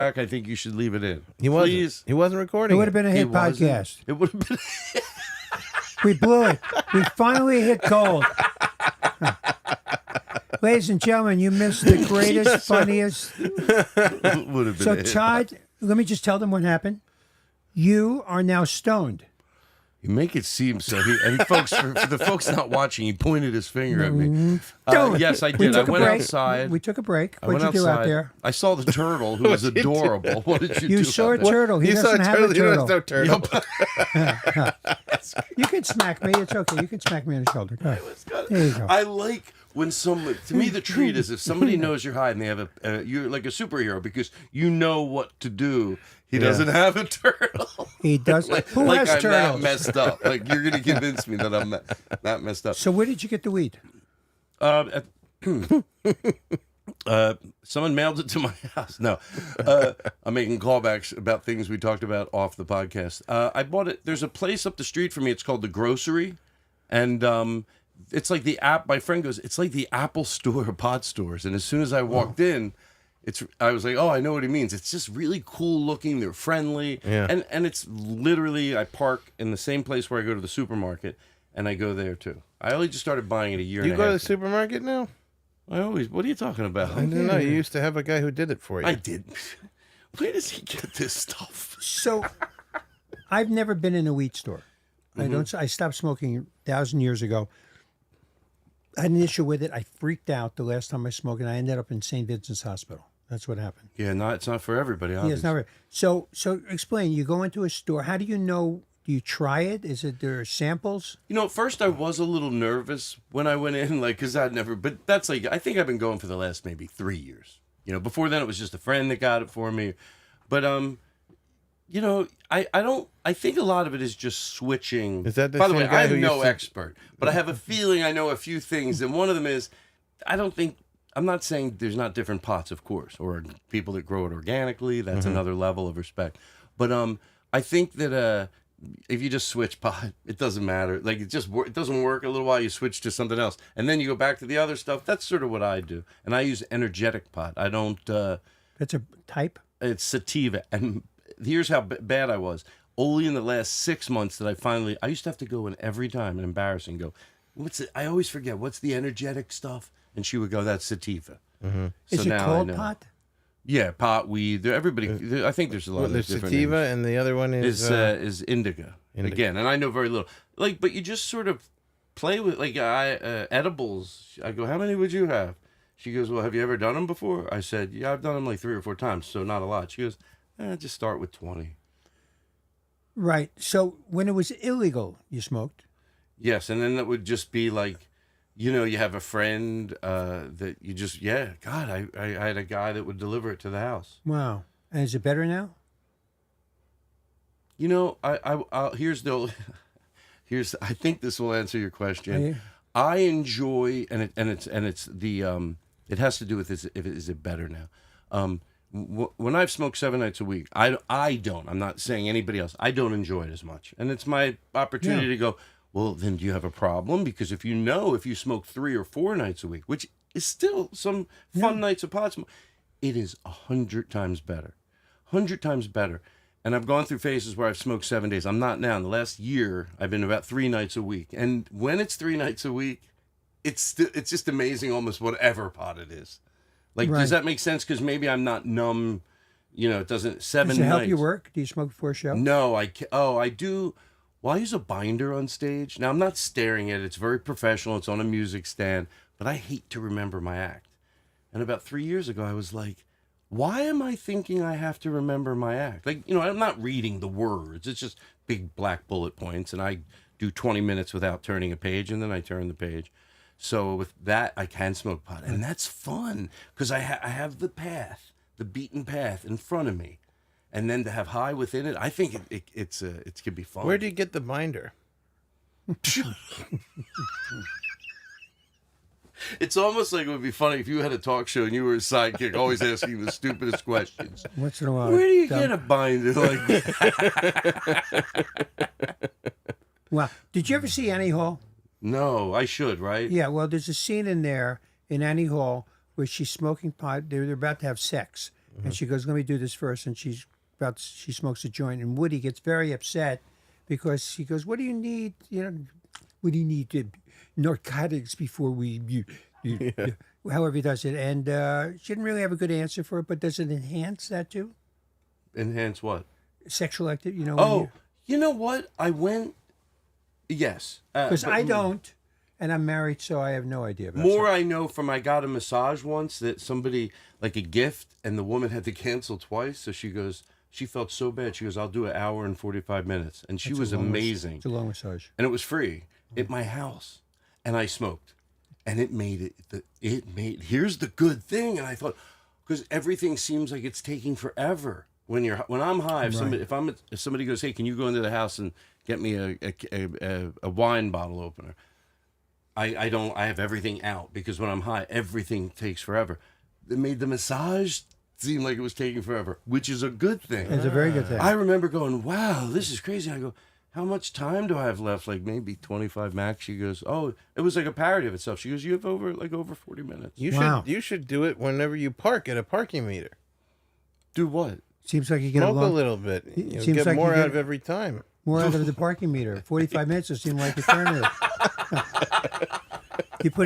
I think you should leave it in. He wasn't. Please. He wasn't recording. It would have been a hit podcast. It would have been. We blew it. We finally hit gold. Ladies and gentlemen, you missed the greatest, funniest. It would have been. So, a hit. Todd, let me just tell them what happened. You are now stoned. You make it seem so. And folks, for the folks not watching, he pointed his finger at me. Don't. Yes, I We did. I took a went break. outside. We took a break. I What'd went you do out outside. there? I saw the turtle, who was adorable. What did you do? You saw a out there? turtle. He You saw a doesn't have turtle. a He turtle. doesn't have turtle. You can smack me. It's okay. You can smack me on the shoulder. Go ahead. There you go. I like when someone. To me, the treat is if somebody knows you're high and they have you're like a superhero because you know what to do. He doesn't have a turtle. He does. Who like has I'm turtles? not messed up. Like you're going to convince me that I'm not messed up. So where did you get the weed? Someone mailed it to my house. No, I'm making callbacks about things we talked about off the podcast. I bought it. There's a place up the street from me. It's called The Grocery, and it's like the app. My friend goes, it's like the Apple Store of pot stores. And as soon as I walked in, I was like, oh, I know what he means. It's just really cool looking. They're friendly, and it's literally I park in the same place where I go to the supermarket, and I go there too. I only just started buying it a year. You and go a to the half ago. supermarket now? I always. What are you talking about? I don't know. You used to have a guy who did it for you. I did. Where does he get this stuff? So I've never been in a weed store. I stopped smoking 1,000 years ago. I had an issue with it. I freaked out the last time I smoked, and I ended up in St. Vincent's Hospital. That's what happened. Yeah, it's not for everybody. Yeah, it's not right. So explain. You go into a store. How do you know? Do you try it? Is it there are samples? You know, at first I was a little nervous when I went in, like, because I'd never. But that's like I think I've been going for the last maybe 3 years. You know, before then it was just a friend that got it for me. But you know, I don't. I think a lot of it is just switching. Is that the By the same way, guy who I'm no used to- expert, but I have a feeling I know a few things, and one of them is I don't think. I'm not saying there's not different pots, of course, or people that grow it organically. That's another level of respect. But I think that if you just switch pot, it doesn't matter. Like it doesn't work a little while. You switch to something else, and then you go back to the other stuff. That's sort of what I do, and I use energetic pot. I don't. That's a type. It's sativa, and here's how bad I was. Only in the last 6 months that I used to have to go in every time and embarrass and go, what's it? I always forget what's the energetic stuff. And she would go, that's sativa. Mm-hmm. Is it called pot? Yeah, pot, weed. Everybody. I think there's a lot of There's different sativa, names. and the other one Is indica. Again, and I know very little. Like, but you just sort of play with like edibles. I go, how many would you have? She goes, well, have you ever done them before? I said, yeah, I've done them like 3 or 4 times, so not a lot. She goes, just start with 20. Right. So when it was illegal, you smoked. Yes, and then that would just be like. You know, you have a friend that you just, God, I had a guy that would deliver it to the house. Wow. And is it better now? You know, I think this will answer your question. I enjoy, and it's the, it has to do with is it better now? When I've smoked 7 nights a week, I don't, I'm not saying anybody else, I don't enjoy it as much. And it's my opportunity to go, well, then do you have a problem? Because if you smoke 3 or 4 nights a week, which is still some fun nights of pot smoke, it is 100 times better. 100 times better. And I've gone through phases where I've smoked 7 days. I'm not now. In the last year, I've been about 3 nights a week. And when it's 3 nights a week, it's just amazing almost whatever pot it is. Like, does that make sense? Because maybe I'm not numb. You know, it doesn't, 7 nights. Does it help you work? Do you smoke before a show? No, I do. Well, I use a binder on stage. Now, I'm not staring at it. It's very professional. It's on a music stand. But I hate to remember my act. And about 3 years ago, I was like, why am I thinking I have to remember my act? Like, you know, I'm not reading the words. It's just big black bullet points. And I do 20 minutes without turning a page, and then I turn the page. So with that, I can smoke pot. And that's fun because I have the path, the beaten path in front of me. And then to have high within it, I think it could be fun. Where do you get the binder? It's almost like it would be funny if you had a talk show and you were a sidekick, always asking the stupidest questions. Once in a while. Where do you get a binder like that? Wow. Did you ever see Annie Hall? No, I should, right? Yeah, well, there's a scene in there in Annie Hall where she's smoking pot. They're about to have sex. and she goes, "Let me do this first." And she smokes a joint, and Woody gets very upset because she goes, "What do you need? What do you need to narcotics before however he does it?" And she didn't really have a good answer for it. But does it enhance that too? Enhance what? Sexual activity, Oh, you know what? I went. Yes, because but I don't, and I'm married, so I have no idea about more. I know from I got a massage once that somebody like a gift, and the woman had to cancel twice. So she goes, she felt so bad. She goes, "I'll do an hour and 45 minutes," and she was amazing. It's a long massage, and it was free at my house, and I smoked, and it made it. Here's the good thing, and I thought, because everything seems like it's taking forever. When I'm high, if somebody goes, "Hey, can you go into the house and get me a wine bottle opener?" I don't. I have everything out because when I'm high, everything takes forever. It made the massage seem like it was taking forever, which is a good thing. it's a very good thing. I remember going, "Wow, this is crazy." I go, "How much time do I have left?" Like maybe 25 max. She goes, "Oh, it was like a parody of itself." She goes, "You have over 40 minutes." You should do it whenever you park at a parking meter. Do what? Seems like you get Smoke a little bit. Seems Get like more you out get- of every time. more out of the parking meter. 45 minutes will seem like eternity. You put